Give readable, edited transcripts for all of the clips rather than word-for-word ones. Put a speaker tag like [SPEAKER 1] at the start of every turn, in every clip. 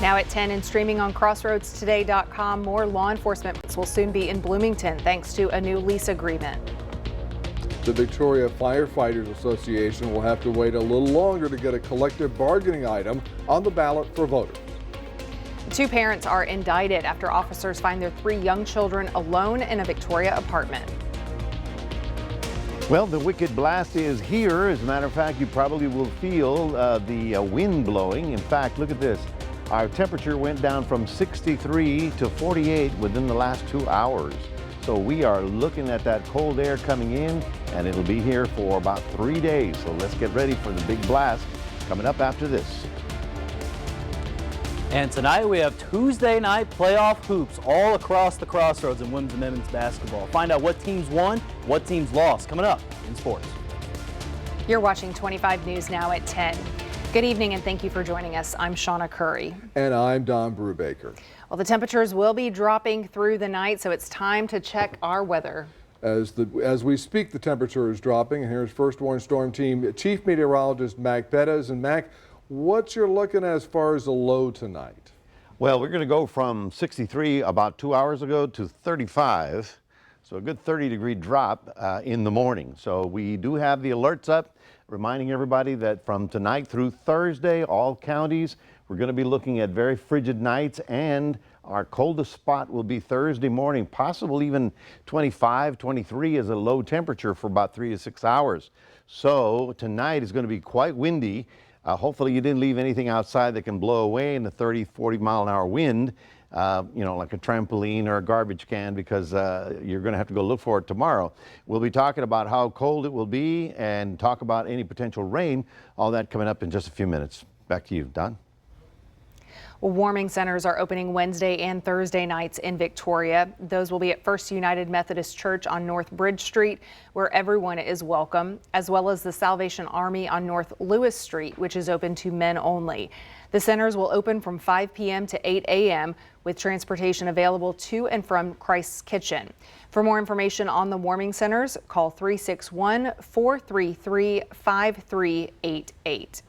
[SPEAKER 1] Now at 10 and streaming on crossroadstoday.com, more law enforcement will soon be in Bloomington thanks to a new lease agreement.
[SPEAKER 2] The Victoria Firefighters Association will have to wait a little longer to get a collective bargaining item on the ballot for voters.
[SPEAKER 1] Two parents are indicted after officers find their 3 young children alone in a Victoria apartment.
[SPEAKER 3] Well, the wicked blast is here. As a matter of fact, you probably will feel the wind blowing. In fact, look at this. Our temperature went down from 63 to 48 within the last 2 hours. So we are looking at that cold air coming in, and it'll be here for about 3 days. So let's get ready for the big blast coming up after this.
[SPEAKER 4] And tonight we have Tuesday night playoff hoops all across the crossroads in women's and men's basketball. Find out what teams won, what teams lost, coming up in sports.
[SPEAKER 1] You're watching 25 News Now at 10. Good evening and thank you for joining us. I'm Shawna Currie.
[SPEAKER 2] And I'm Brubaker.
[SPEAKER 1] Well, the temperatures will be dropping through the night, so it's time to check our weather.
[SPEAKER 2] As we speak, the temperature is dropping, and here's First Warn Storm Team Chief Meteorologist Mac Bettis. And Mac, what you're looking at as far as the low tonight?
[SPEAKER 3] Well, we're going to go from 63 about 2 hours ago to 35. So a good 30-degree drop in the morning. So we do have the alerts up, reminding everybody that from tonight through Thursday, all counties, we're going to be looking at very frigid nights, and our coldest spot will be Thursday morning, possible even 25, 23 as a low temperature for about 3 to 6 hours. So tonight is going to be quite windy. Hopefully you didn't leave anything outside that can blow away in the 30, 40 mile an hour wind, like a trampoline or a garbage can, because you're going to have to go look for it tomorrow. We'll be talking about how cold it will be and talk about any potential rain, all that coming up in just a few minutes. Back to you, Don.
[SPEAKER 1] Well, warming centers are opening Wednesday and Thursday nights in Victoria. Those will be at First United Methodist Church on North Bridge Street, where everyone is welcome, as well as the Salvation Army on North Lewis Street, which is open to men only. The centers will open from 5 p.m. to 8 a.m. with transportation available to and from Christ's Kitchen. For more information on the warming centers, call 361-433-5388.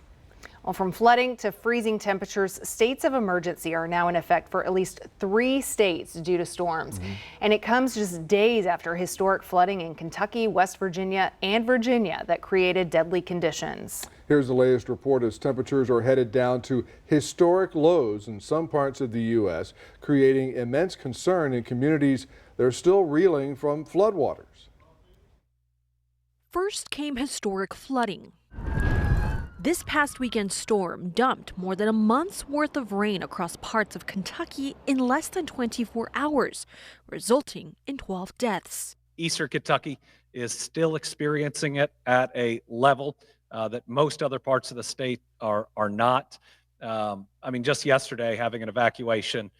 [SPEAKER 1] Well, from flooding to freezing temperatures, states of emergency are now in effect for at least 3 states due to storms. And it comes just days after historic flooding in Kentucky, West Virginia, and Virginia that created deadly conditions.
[SPEAKER 2] Here's the latest report as temperatures are headed down to historic lows in some parts of the U.S., creating immense concern in communities that are still reeling from floodwaters.
[SPEAKER 5] First came historic flooding. This past weekend's storm dumped more than a month's worth of rain across parts of Kentucky in less than 24 hours, resulting in 12 deaths.
[SPEAKER 6] Eastern Kentucky is still experiencing it at a level that most other parts of the state are not. Just yesterday, having an evacuation,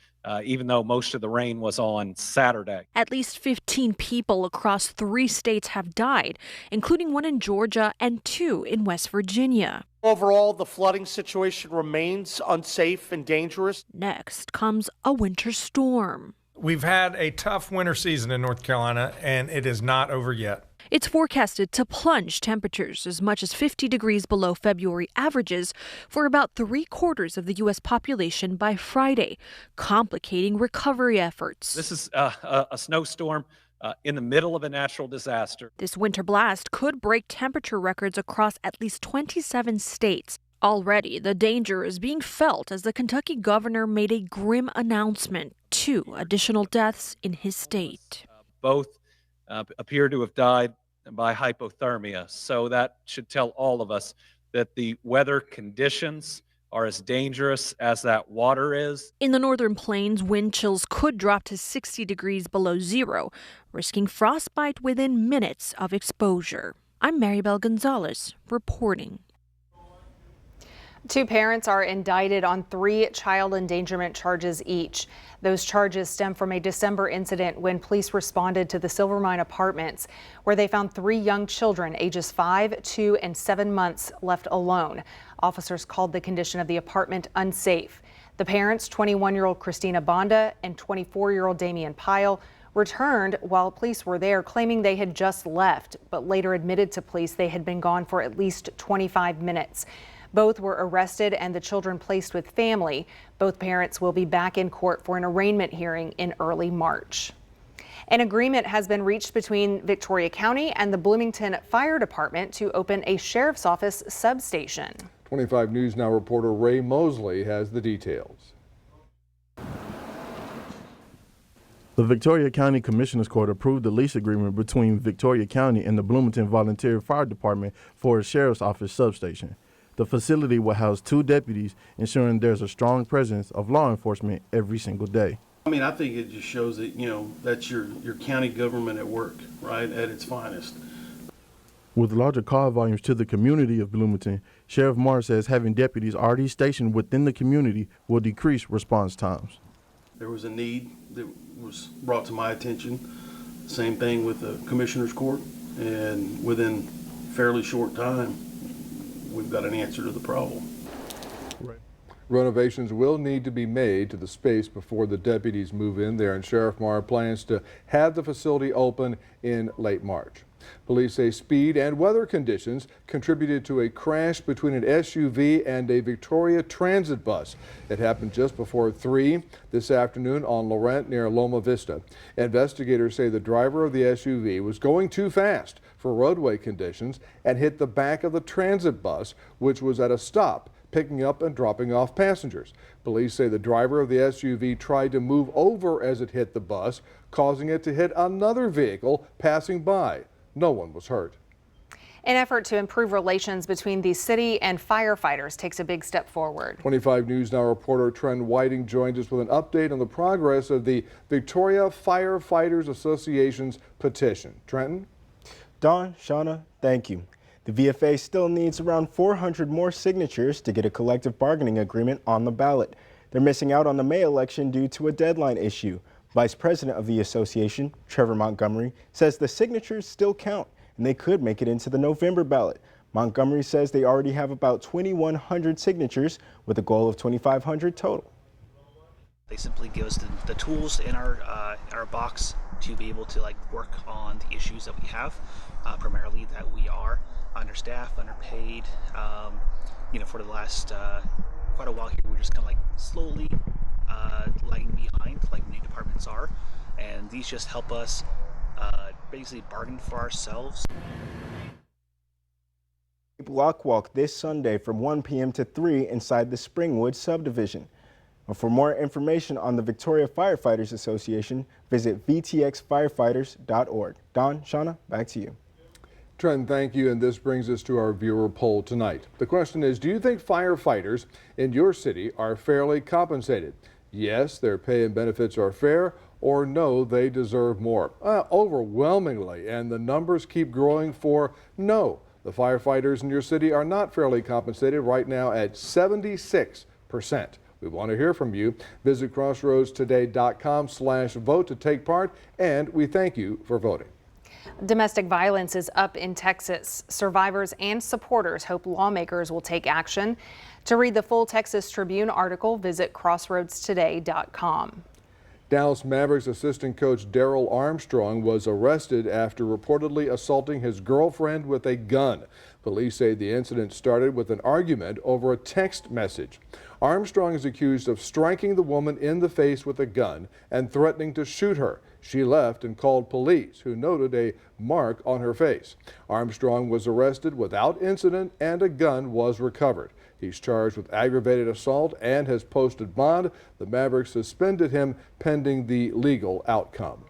[SPEAKER 6] even though most of the rain was on Saturday.
[SPEAKER 5] At least 15 people across 3 states have died, including 1 in Georgia and 2 in West Virginia.
[SPEAKER 7] Overall, the flooding situation remains unsafe and dangerous.
[SPEAKER 5] Next comes a winter storm.
[SPEAKER 8] We've had a tough winter season in North Carolina, and it is not over yet.
[SPEAKER 5] It's forecasted to plunge temperatures as much as 50 degrees below February averages for about 3/4 of the U.S. population by Friday, complicating recovery efforts.
[SPEAKER 6] This is a snowstorm in the middle of a natural disaster.
[SPEAKER 5] This winter blast could break temperature records across at least 27 states. Already, the danger is being felt as the Kentucky governor made a grim announcement: 2 additional deaths in his state.
[SPEAKER 6] Both appear to have died by hypothermia. So that should tell all of us that the weather conditions are as dangerous as that water is.
[SPEAKER 5] In the northern plains, wind chills could drop to 60 degrees below zero, risking frostbite within minutes of exposure. I'm Maribel Gonzalez reporting.
[SPEAKER 1] 2 parents are indicted on 3 child endangerment charges each. Those charges stem from a December incident when police responded to the Silvermine Apartments, where they found 3 young children ages 5, 2, and 7 months left alone. Officers called the condition of the apartment unsafe. The parents, 21-year-old Christina Bonda and 24-year-old Damian Pyle, returned while police were there, claiming they had just left, but later admitted to police they had been gone for at least 25 minutes. Both were arrested and the children placed with family. Both parents will be back in court for an arraignment hearing in early March. An agreement has been reached between Victoria County and the Bloomington Fire Department to open a sheriff's office substation.
[SPEAKER 2] 25 News Now reporter Ray Mosley has the details.
[SPEAKER 9] The Victoria County Commissioners Court approved the lease agreement between Victoria County and the Bloomington Volunteer Fire Department for a sheriff's office substation. The facility will house 2 deputies, ensuring there's a strong presence of law enforcement every single day.
[SPEAKER 10] I mean, I think it just shows that, that's your county government at work, right, at its finest.
[SPEAKER 9] With larger call volumes to the community of Bloomington, Sheriff Moore says having deputies already stationed within the community will decrease response times.
[SPEAKER 10] There was a need that was brought to my attention. Same thing with the Commissioners Court, and within fairly short time, we've got an answer to the problem.
[SPEAKER 2] Renovations will need to be made to the space before the deputies move in there, and Sheriff Marr plans to have the facility open in late March. Police say speed and weather conditions contributed to a crash between an SUV and a Victoria Transit bus. It happened just before 3 this afternoon on Laurent near Loma Vista. Investigators say the driver of the SUV was going too fast for roadway conditions and hit the back of the transit bus, which was at a stop, picking up and dropping off passengers. Police say the driver of the SUV tried to move over as it hit the bus, causing it to hit another vehicle passing by. No one was hurt.
[SPEAKER 1] An effort to improve relations between the city and firefighters takes a big step forward.
[SPEAKER 2] 25 News Now reporter Trent Whiting joins us with an update on the progress of the Victoria Firefighters Association's petition. Trenton?
[SPEAKER 11] Dawn, Shawna, thank you. The VFA still needs around 400 more signatures to get a collective bargaining agreement on the ballot. They're missing out on the May election due to a deadline issue. Vice President of the association, Trevor Montgomery, says the signatures still count and they could make it into the November ballot. Montgomery says they already have about 2,100 signatures with a goal of 2,500 total.
[SPEAKER 12] They simply give us the tools in our box to be able to work on the issues that we have, primarily that we are understaffed, underpaid. For the last quite a while here, we're just kind of slowly lagging behind like new departments are, and these just help us basically bargain for ourselves.
[SPEAKER 11] Block walk this Sunday from 1 p.m. to 3 inside the Springwood subdivision. For more information on the Victoria Firefighters Association, visit vtxfirefighters.org. Don, Shawna, back to you.
[SPEAKER 2] Trent, thank you, and this brings us to our viewer poll tonight. The question is, do you think firefighters in your city are fairly compensated? Yes, their pay and benefits are fair, or no, they deserve more. Overwhelmingly, and the numbers keep growing for no. The firefighters in your city are not fairly compensated right now at 76%. We want to hear from you. Visit crossroadstoday.com/vote to take part, and we thank you for voting.
[SPEAKER 1] Domestic violence is up in Texas. Survivors and supporters hope lawmakers will take action. To read the full Texas Tribune article, visit crossroadstoday.com.
[SPEAKER 2] Dallas Mavericks assistant coach Darrell Armstrong was arrested after reportedly assaulting his girlfriend with a gun. Police say the incident started with an argument over a text message. Armstrong is accused of striking the woman in the face with a gun and threatening to shoot her. She left and called police, who noted a mark on her face. Armstrong was arrested without incident and a gun was recovered. He's charged with aggravated assault and has posted bond. The Mavericks suspended him pending the legal outcome.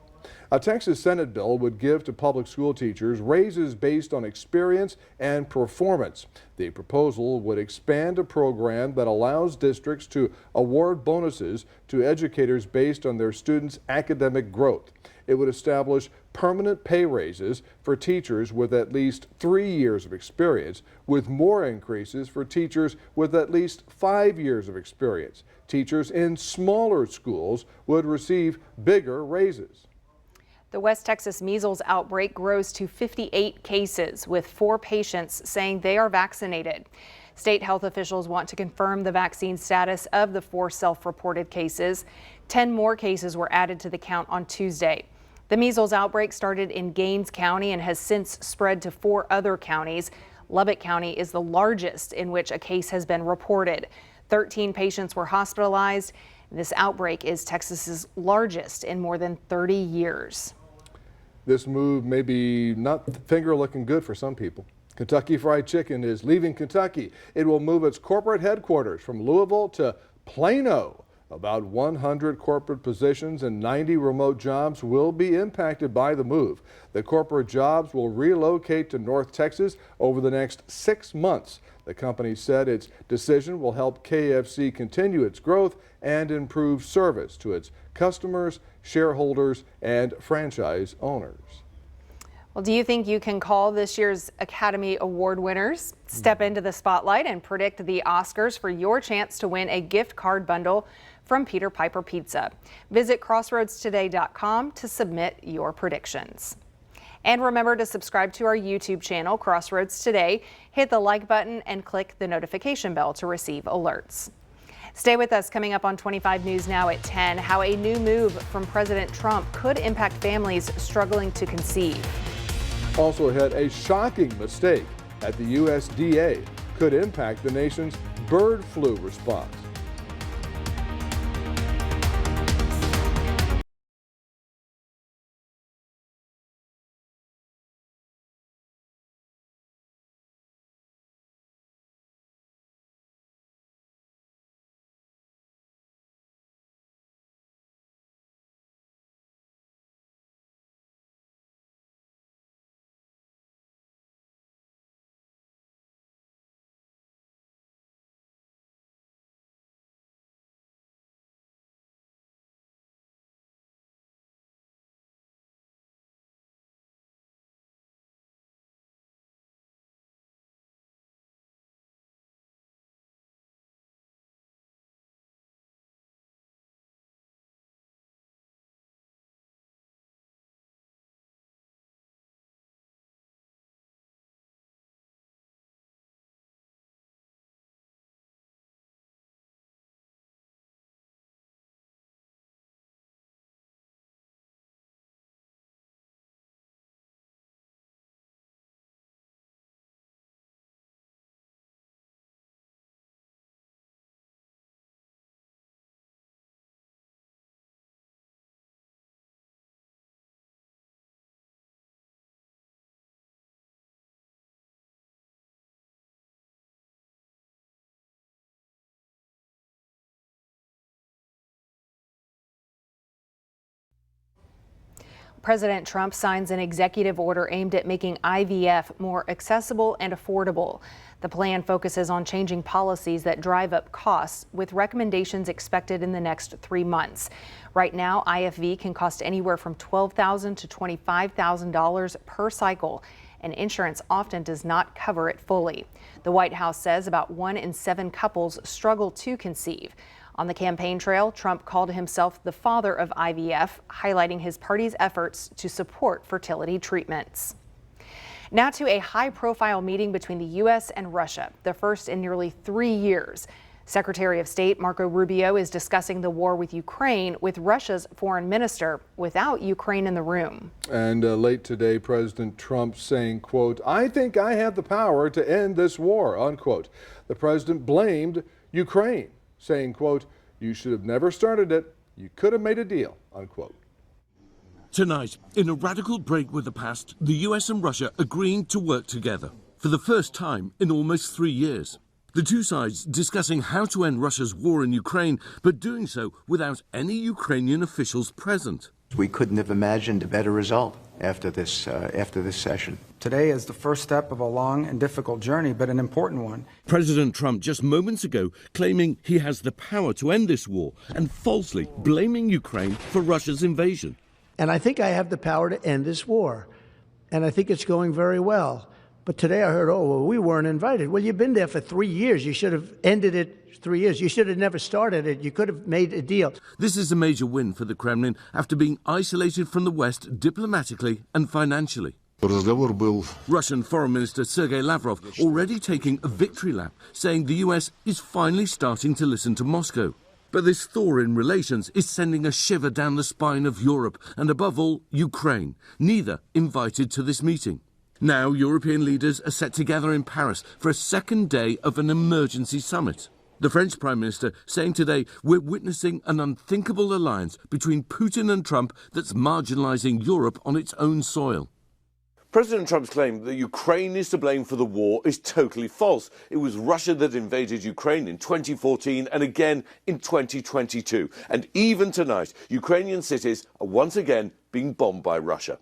[SPEAKER 2] A Texas Senate bill would give to public school teachers raises based on experience and performance. The proposal would expand a program that allows districts to award bonuses to educators based on their students' academic growth. It would establish permanent pay raises for teachers with at least 3 years of experience, with more increases for teachers with at least 5 years of experience. Teachers in smaller schools would receive bigger raises.
[SPEAKER 1] The West Texas measles outbreak grows to 58 cases, with 4 patients saying they are vaccinated. State health officials want to confirm the vaccine status of the 4 self-reported cases. 10 more cases were added to the count on Tuesday. The measles outbreak started in Gaines County and has since spread to 4 other counties. Lubbock County is the largest in which a case has been reported. 13 patients were hospitalized. This outbreak is Texas's largest in more than 30 years.
[SPEAKER 2] This move may be not finger looking good for some people. Kentucky Fried Chicken is leaving Kentucky. It will move its corporate headquarters from Louisville to Plano. About 100 corporate positions and 90 remote jobs will be impacted by the move. The corporate jobs will relocate to North Texas over the next 6 months. The company said its decision will help KFC continue its growth and improve service to its customers, shareholders, and franchise owners.
[SPEAKER 1] Well, do you think you can call this year's Academy Award winners? Step into the spotlight and predict the Oscars for your chance to win a gift card bundle from Peter Piper Pizza. Visit crossroadstoday.com to submit your predictions. And remember to subscribe to our YouTube channel, Crossroads Today. Hit the like button and click the notification bell to receive alerts. Stay with us. Coming up on 25 News Now at 10, how a new move from President Trump could impact families struggling to conceive.
[SPEAKER 2] Also ahead, a shocking mistake at the USDA could impact the nation's bird flu response.
[SPEAKER 1] President Trump signs an executive order aimed at making IVF more accessible and affordable. The plan focuses on changing policies that drive up costs, with recommendations expected in the next 3 months. Right now, IFV can cost anywhere from $12,000 to $25,000 per cycle, and insurance often does not cover it fully. The White House says about 1 in 7 couples struggle to conceive. On the campaign trail, Trump called himself the father of IVF, highlighting his party's efforts to support fertility treatments. Now to a high-profile meeting between the U.S. and Russia, the first in nearly 3 years. Secretary of State Marco Rubio is discussing the war with Ukraine with Russia's foreign minister without Ukraine in the room.
[SPEAKER 2] And late today, President Trump saying, quote, "I think I have the power to end this war," unquote. The president blamed Ukraine, saying, quote, "You should have never started it. You could have made a deal," unquote.
[SPEAKER 13] Tonight, in a radical break with the past, the US and Russia agreeing to work together for the first time in almost 3 years. The two sides discussing how to end Russia's war in Ukraine, but doing so without any Ukrainian officials present.
[SPEAKER 14] We couldn't have imagined a better result after this session.
[SPEAKER 15] Today is the first step of a long and difficult journey, but an important one.
[SPEAKER 13] President Trump just moments ago claiming he has the power to end this war and falsely blaming Ukraine for Russia's invasion.
[SPEAKER 16] And I think I have the power to end this war. And I think it's going very well. But today I heard, oh, well, we weren't invited. Well, you've been there for 3 years. You should have ended it 3 years. You should have never started it. You could have made a deal.
[SPEAKER 13] This is a major win for the Kremlin after being isolated from the West diplomatically and financially. Russian Foreign Minister Sergei Lavrov already taking a victory lap, saying the US is finally starting to listen to Moscow. But this thaw in relations is sending a shiver down the spine of Europe and, above all, Ukraine, neither invited to this meeting. Now, European leaders are set together in Paris for a second day of an emergency summit. The French Prime Minister saying today we're witnessing an unthinkable alliance between Putin and Trump that's marginalising Europe on its own soil.
[SPEAKER 17] President Trump's claim that Ukraine is to blame for the war is totally false. It was Russia that invaded Ukraine in 2014 and again in 2022. And even tonight, Ukrainian cities are once again being bombed by Russia.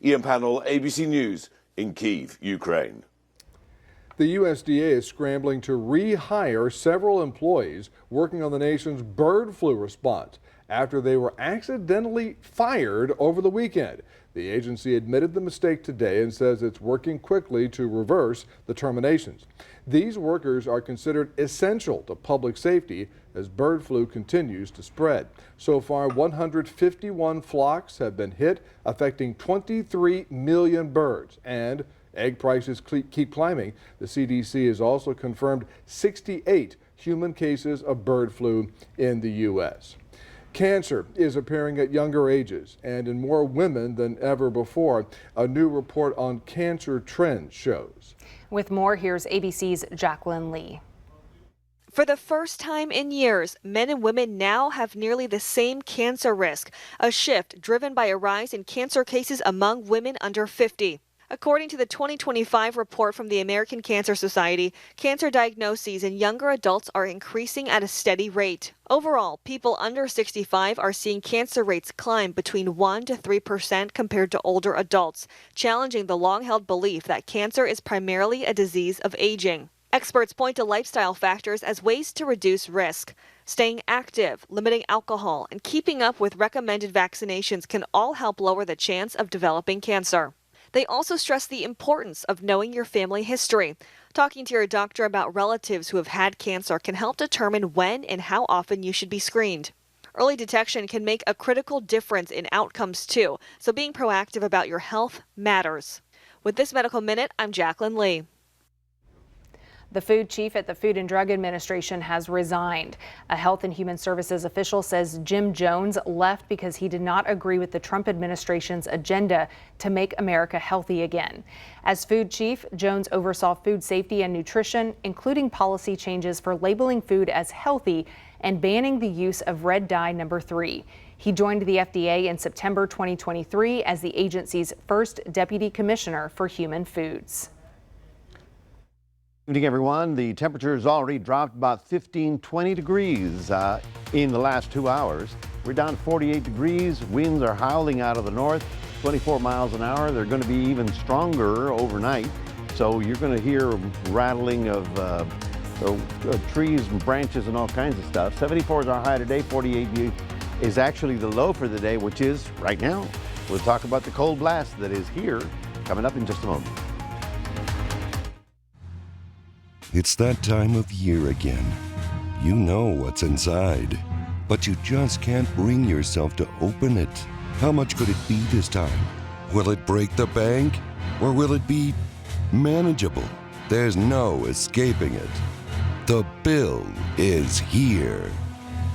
[SPEAKER 17] Ian Pannell, ABC News in Kyiv, Ukraine.
[SPEAKER 2] The USDA is scrambling to rehire several employees working on the nation's bird flu response after they were accidentally fired over the weekend. The agency admitted the mistake today and says it's working quickly to reverse the terminations. These workers are considered essential to public safety as bird flu continues to spread. So far, 151 flocks have been hit, affecting 23 million birds, and egg prices keep climbing. The CDC has also confirmed 68 human cases of bird flu in the U.S. Cancer is appearing at younger ages and in more women than ever before. A new report on cancer trends shows.
[SPEAKER 1] With more, here's ABC's Jacqueline Lee.
[SPEAKER 18] For the first time in years, men and women now have nearly the same cancer risk, a shift driven by a rise in cancer cases among women under 50. According to the 2025 report from the American Cancer Society, cancer diagnoses in younger adults are increasing at a steady rate. Overall, people under 65 are seeing cancer rates climb between 1% to 3% compared to older adults, challenging the long-held belief that cancer is primarily a disease of aging. Experts point to lifestyle factors as ways to reduce risk. Staying active, limiting alcohol, and keeping up with recommended vaccinations can all help lower the chance of developing cancer. They also stress the importance of knowing your family history. Talking to your doctor about relatives who have had cancer can help determine when and how often you should be screened. Early detection can make a critical difference in outcomes too, so being proactive about your health matters. With this Medical Minute, I'm Jacqueline Lee.
[SPEAKER 1] The food chief at the Food and Drug Administration has resigned. A Health and Human Services official says Jim Jones left because he did not agree with the Trump administration's agenda to make America healthy again. As food chief, Jones oversaw food safety and nutrition, including policy changes for labeling food as healthy and banning the use of red dye number 3. He joined the FDA in September 2023 as the agency's first deputy commissioner for human foods.
[SPEAKER 3] Good evening, everyone. The temperature has already dropped about 15-20 degrees in the last 2 hours. We're down to 48 degrees. Winds are howling out of the north, 24 miles an hour. They're going to be even stronger overnight. So you're going to hear rattling of trees and branches and all kinds of stuff. 74 is our high today. 48 is actually the low for the day, which is right now. We'll talk about the cold blast that is here coming up in just a moment.
[SPEAKER 19] It's that time of year again. You know what's inside, but you just can't bring yourself to open it. How much could it be this time? Will it break the bank? Or will it be manageable? There's no escaping it. The bill is here.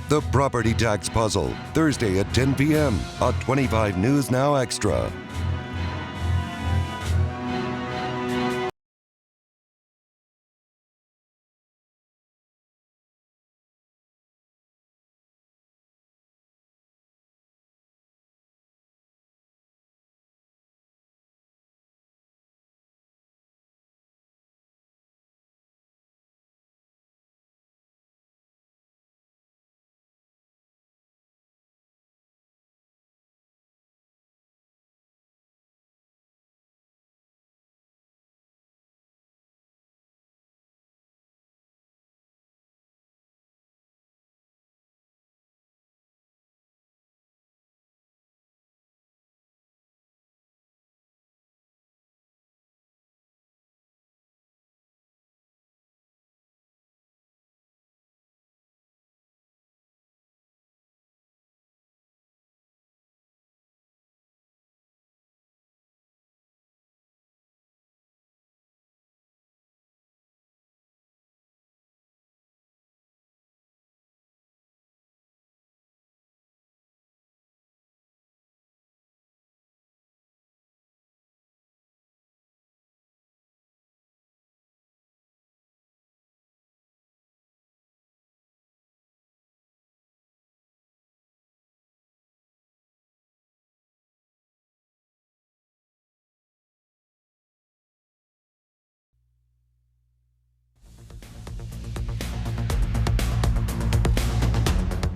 [SPEAKER 19] The Property Tax Puzzle, Thursday at 10 p.m. on 25 News Now Extra.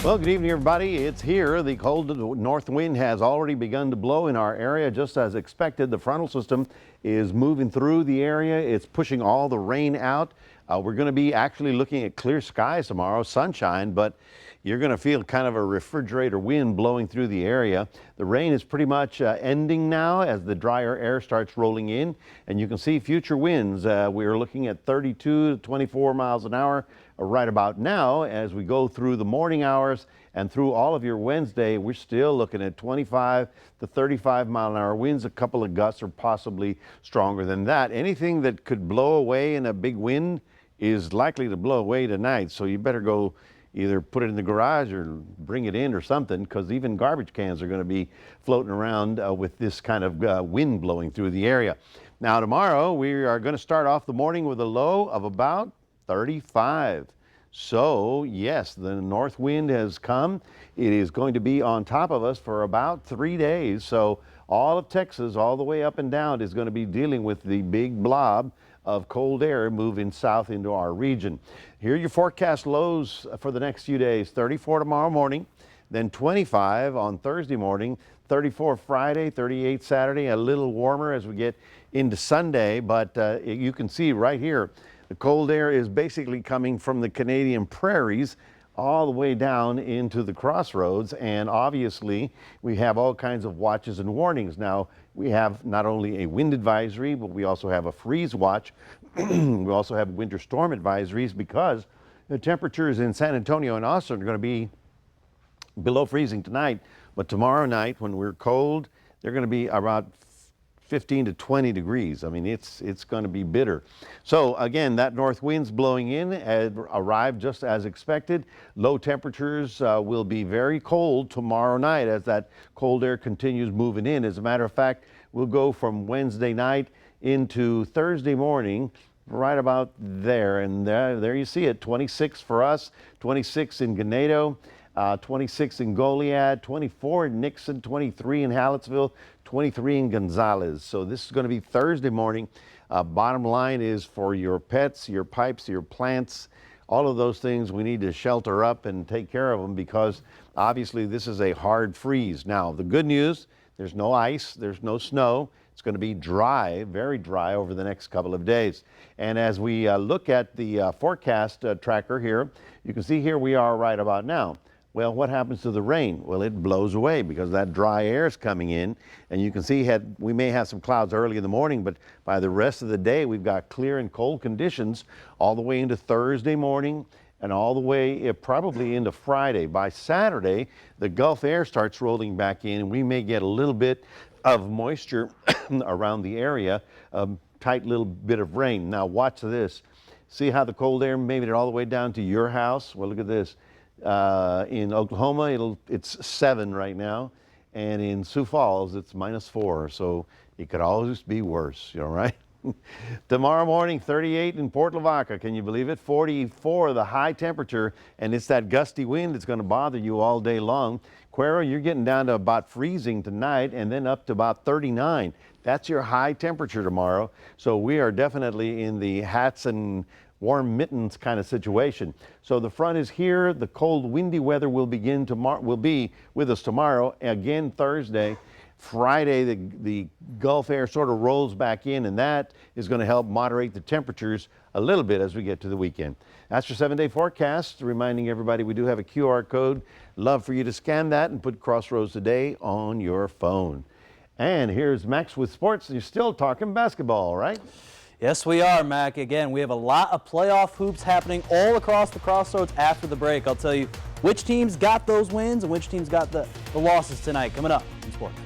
[SPEAKER 3] Well, good evening, everybody. It's here. The cold north wind has already begun to blow in our area, just as expected. The frontal system is moving through the area. It's pushing all the rain out. We're going to be actually looking at clear skies tomorrow, sunshine, but you're going to feel kind of a refrigerator wind blowing through the area. The rain is pretty much ending now as the drier air starts rolling in, and you can see future winds. We're looking at 32 to 24 miles an hour right about now. As we go through the morning hours and through all of your Wednesday, we're still looking at 25 to 35 mile an hour winds. A couple of gusts are possibly stronger than that. Anything that could blow away in a big wind is likely to blow away tonight, so you better go either put it in the garage or bring it in or something, because even garbage cans are going to be floating around with this kind of wind blowing through the area. Now tomorrow we are going to start off the morning with a low of about 35. So yes, the north wind has come. It is going to be on top of us for about 3 days. So all of Texas, all the way up and down, is going to be dealing with the big blob of cold air moving south into our region. Here are your forecast lows for the next few days. 34 tomorrow morning, then 25 on Thursday morning, 34 Friday, 38 Saturday, a little warmer as we get into Sunday, but you can see right here, the cold air is basically coming from the Canadian prairies all the way down into the crossroads, and obviously we have all kinds of watches and warnings. Now we have not only a wind advisory, but we also have a freeze watch. We also have winter storm advisories, because the temperatures in San Antonio and Austin are going to be below freezing tonight, but tomorrow night when we're cold, they're going to be about 15 to 20 degrees. I mean, it's going to be bitter. So again, that north wind's blowing in, arrived just as expected. Low temperatures will be very cold tomorrow night as that cold air continues moving in. As a matter of fact, we'll go from Wednesday night into Thursday morning, right about there. And there you see it, 26 for us, 26 in Ganado, 26 in Goliad, 24 in Nixon, 23 in Hallettsville, 23 in Gonzales. So this is going to be Thursday morning. Bottom line is, for your pets, your pipes, your plants, all of those things, we need to shelter up and take care of them, because obviously this is a hard freeze. Now, the good news, there's no ice, there's no snow. It's going to be dry, very dry over the next couple of days. And as we look at the forecast tracker here, you can see here we are right about now. Well, what happens to the rain? Well, it blows away because that dry air is coming in, and you can see we may have some clouds early in the morning, but by the rest of the day we've got clear and cold conditions all the way into Thursday morning and all the way probably into Friday. By Saturday, the Gulf air starts rolling back in, and we may get a little bit of moisture around the area, a tight little bit of rain. Now watch this. See how the cold air made it all the way down to your house? Well, look at this. In Oklahoma, it's 7 right now, and in Sioux Falls, it's -4. So it could always be worse, you know, right? Tomorrow morning, 38 in Port Lavaca. Can you believe it? 44, the high temperature, and it's that gusty wind that's going to bother you all day long. Cuero, you're getting down to about freezing tonight, and then up to about 39. That's your high temperature tomorrow. So we are definitely in the hats and warm mittens kind of situation. So the front is here. The cold, windy weather will begin tomorrow. Will be with us tomorrow, again Thursday. Friday, the Gulf air sort of rolls back in, and that is going to help moderate the temperatures a little bit as we get to the weekend. That's your 7-day forecast. Reminding everybody, we do have a QR code. Love for you to scan that and put Crossroads Today on your phone. And here's Max with sports. You're still talking basketball, right?
[SPEAKER 4] Yes, we are, Mac. Again, we have a lot of playoff hoops happening all across the Crossroads after the break. I'll tell you which teams got those wins and which teams got the losses tonight. Coming up in sports.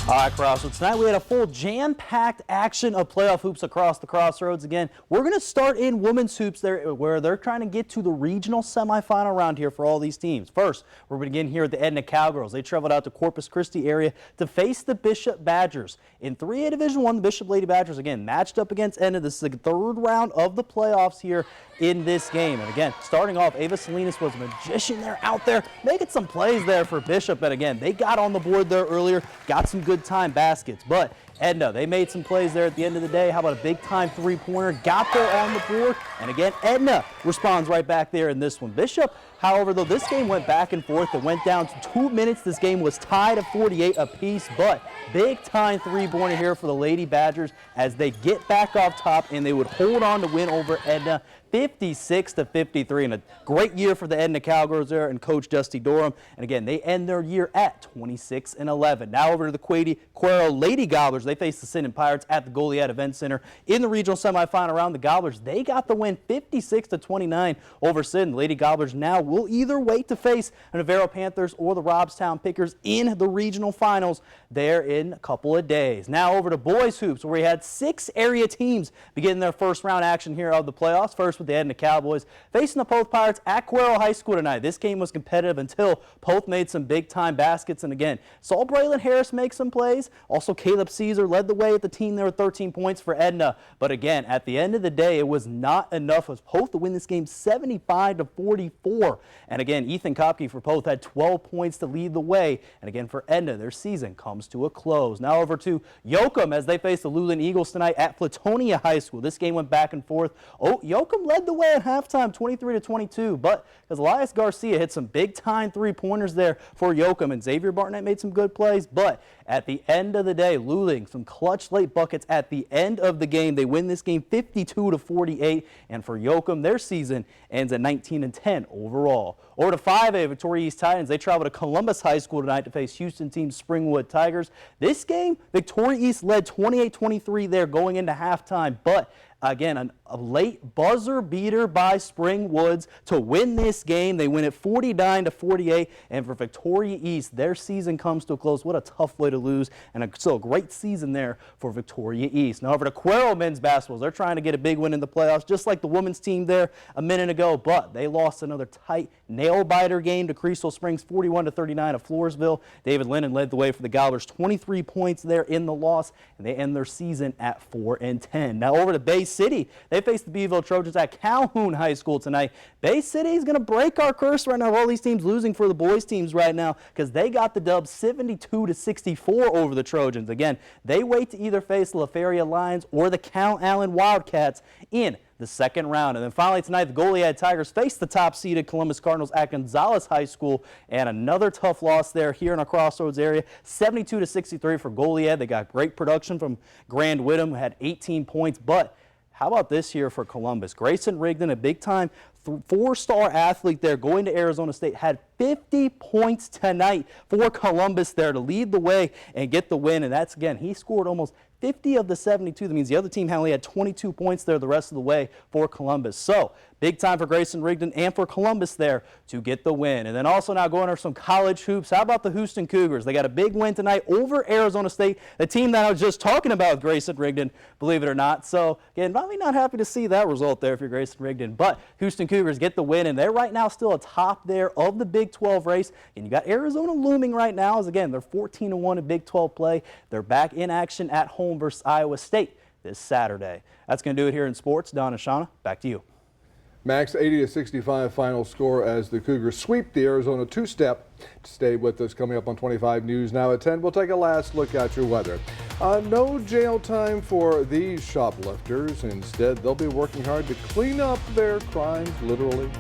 [SPEAKER 4] All right, Crossroads. Tonight we had a full jam-packed action of playoff hoops across the Crossroads. Again, we're going to start in women's hoops there, where they're trying to get to the regional semifinal round here for all these teams. First, we're going to begin here at the Edna Cowgirls. They traveled out to Corpus Christi area to face the Bishop Badgers. In 3A Division I, the Bishop Lady Badgers, again, matched up against Edna. This is the third round of the playoffs here in this game. And again, starting off, Ava Salinas was a magician there out there, making some plays there for Bishop. And again, they got on the board there earlier, got some good time baskets. But Edna, they made some plays there at the end of the day. How about a big time three-pointer? Got there on the board. And again, Edna responds right back there in this one. Bishop, however, though, this game went back and forth. It went down to 2 minutes. This game was tied at 48 apiece. But big time three-pointer here for the Lady Badgers as they get back off top and they would hold on to win over Edna 56-53, and a great year for the Edna Cowgirls there and Coach Dusty Dorham. And again, they end their year at 26-11. Now over to the Cuero Lady Gobblers. They face the Sinton Pirates at the Goliad Event Center in the regional semifinal round. The Gobblers, they got the win 56-29 over Sinton. The Lady Gobblers now will either wait to face the Navarro Panthers or the Robstown Pickers in the regional finals there in a couple of days. Now over to boys hoops, where we had 6 area teams beginning their first round action here of the playoffs. First with the Edna Cowboys facing the Poth Pirates at Cuero High School tonight. This game was competitive until Poth made some big time baskets, and again, saw Braylon Harris make some plays. Also Caleb Caesar led the way at the team there with 13 points for Edna. But again, at the end of the day, it was not enough for Poth to win this game 75-44. And again, Ethan Kopke for Poth had 12 points to lead the way. And again, for Edna, their season comes to a close. Now over to Yoakum as they face the Luling Eagles tonight at Flatonia High School. This game went back and forth. Yoakum led the way at halftime, 23-22, but because Elias Garcia hit some big-time three-pointers there for Yoakum, and Xavier Barnett made some good plays, but at the end of the day, Luling, some clutch late buckets at the end of the game. They win this game 52-48, and for Yoakum, their season ends at 19-10 overall. Over to 5A, Victoria East Titans. They travel to Columbus High School tonight to face Houston team Springwood Tigers. This game, Victoria East led 28-23 there going into halftime, but again, a late buzzer beater by Springwoods to win this game. They win it 49-48, and for Victoria East, their season comes to a close. What a tough way to lose, and still a great season there for Victoria East. Now over to Cuero men's basketball. They're trying to get a big win in the playoffs, just like the women's team there a minute ago, but they lost another tight nail-biter game to Crystal Springs, 41-39 of Floresville. David Lennon led the way for the Gobblers, 23 points there in the loss, and they end their season at 4-10. Now over to Bay City. They face the Beeville Trojans at Calhoun High School tonight. Bay City is going to break our curse right now of all these teams losing for the boys teams right now, because they got the dub 72-64 over the Trojans. Again, they wait to either face the LaFeria Lions or the Count Allen Wildcats in the second round. And then finally tonight, the Goliad Tigers face the top-seeded Columbus Cardinals at Gonzales High School, and another tough loss there here in our Crossroads area, 72-63 for Goliad. They got great production from Grand Whittam, who had 18 points, but how about this here for Columbus? Grayson Rigdon, a big-time four-star athlete there going to Arizona State, had 50 points tonight for Columbus there to lead the way and get the win. And that's, again, he scored almost 50 of the 72. That means the other team only had 22 points there the rest of the way for Columbus. So big time for Grayson Rigdon and for Columbus there to get the win. And then also now going over some college hoops. How about the Houston Cougars? They got a big win tonight over Arizona State, the team that I was just talking about, Grayson Rigdon, believe it or not. So again, probably not happy to see that result there if you're Grayson Rigdon. But Houston Cougars get the win, and they're right now still atop there of the Big 12 race. And you got Arizona looming right now as, again, they're 14-1 in Big 12 play. They're back in action at home versus Iowa State this Saturday. That's going to do it here in sports. Don and Shawna, back to you.
[SPEAKER 2] Max, 80-65 final score as the Cougars sweep the Arizona two-step. Stay with us. Coming up on 25 News now at 10. We'll take a last look at your weather. No jail time for these shoplifters. Instead, they'll be working hard to clean up their crimes, literally.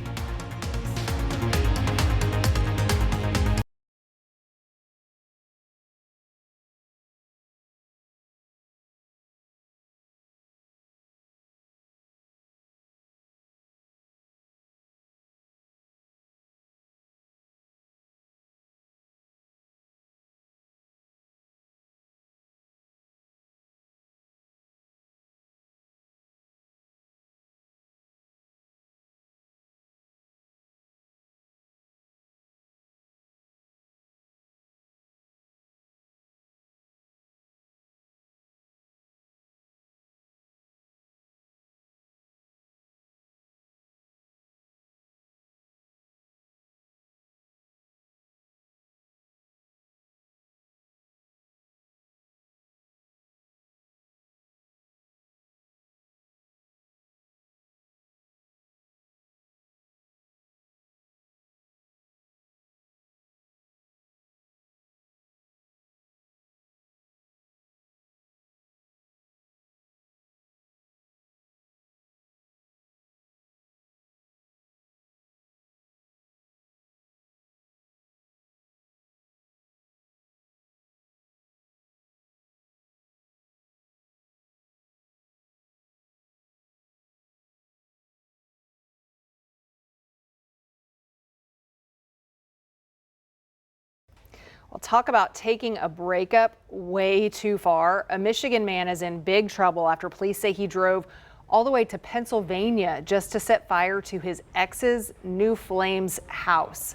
[SPEAKER 1] Well, talk about taking a breakup way too far. A Michigan man is in big trouble after police say he drove all the way to Pennsylvania just to set fire to his ex's New Flames house.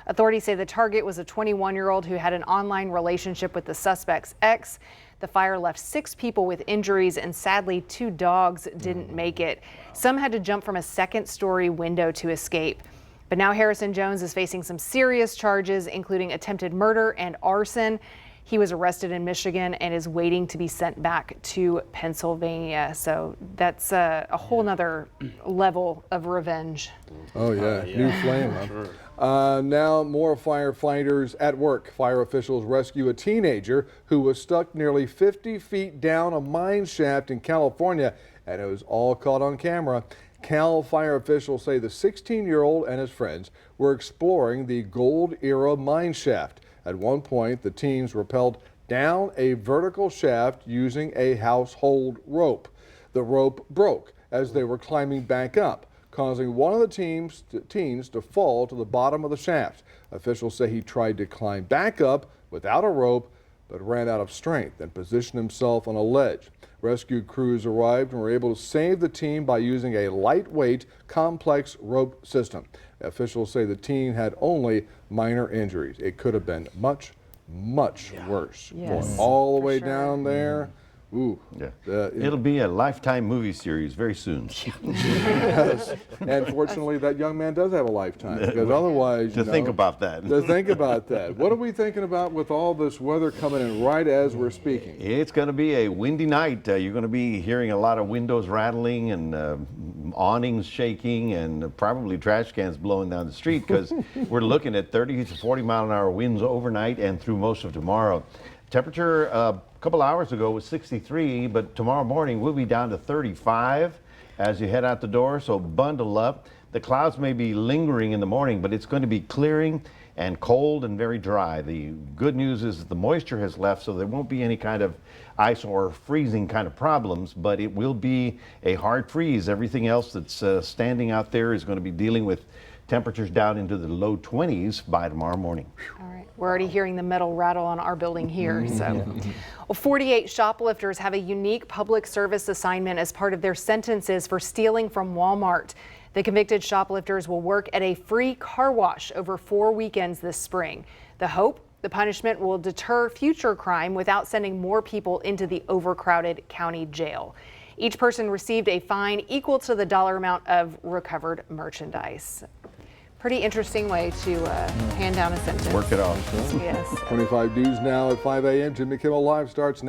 [SPEAKER 1] Authorities say the target was a 21-year-old who had an online relationship with the suspect's ex. The fire left 6 people with injuries, and sadly 2 dogs didn't make it. Some had to jump from a second-story window to escape. But now Harrison Jones is facing some serious charges, including attempted murder and arson. He was arrested in Michigan and is waiting to be sent back to Pennsylvania. So that's a whole nother level of revenge.
[SPEAKER 2] Oh, yeah. New flame, huh? Sure. Now more firefighters at work. Fire officials rescue a teenager who was stuck nearly 50 feet down a mine shaft in California, and it was all caught on camera. Cal Fire officials say the 16-year-old and his friends were exploring the Gold Era mine shaft. At one point, the teens rappelled down a vertical shaft using a household rope. The rope broke as they were climbing back up, causing one of the teens to fall to the bottom of the shaft. Officials say he tried to climb back up without a rope, but ran out of strength and positioned himself on a ledge. Rescue crews arrived and were able to save the teen by using a lightweight, complex rope system. Officials say the teen had only minor injuries. It could have been much, much worse.
[SPEAKER 1] Yes,
[SPEAKER 2] Going all the
[SPEAKER 1] for
[SPEAKER 2] way
[SPEAKER 1] sure.
[SPEAKER 2] down there. Ooh.
[SPEAKER 3] Yeah. It'll be a Lifetime movie series very soon.
[SPEAKER 2] Yes. And fortunately, that young man does have a lifetime, because otherwise,
[SPEAKER 3] To think about that.
[SPEAKER 2] To think about that. What are we thinking about with all this weather coming in right as we're speaking?
[SPEAKER 3] It's going to be a windy night. You're going to be hearing a lot of windows rattling and awnings shaking and probably trash cans blowing down the street, because we're looking at 30 to 40 mile an hour winds overnight and through most of tomorrow. Temperature a couple hours ago was 63, but tomorrow morning we'll be down to 35 as you head out the door, so bundle up. The clouds may be lingering in the morning, but it's going to be clearing and cold and very dry. The good news is that the moisture has left, so there won't be any kind of ice or freezing kind of problems, but it will be a hard freeze. Everything else that's standing out there is going to be dealing with temperatures down into the low 20s by tomorrow morning.
[SPEAKER 1] All right. We're already hearing the metal rattle on our building here. So, well, 48 shoplifters have a unique public service assignment as part of their sentences for stealing from Walmart. The convicted shoplifters will work at a free car wash over 4 weekends this spring. The hope, the punishment will deter future crime without sending more people into the overcrowded county jail. Each person received a fine equal to the dollar amount of recovered merchandise. Pretty interesting way to hand down a sentence.
[SPEAKER 3] Work it out.
[SPEAKER 1] Yes.
[SPEAKER 2] 25 News now at 5 a.m. Jimmy Kimmel Live starts now.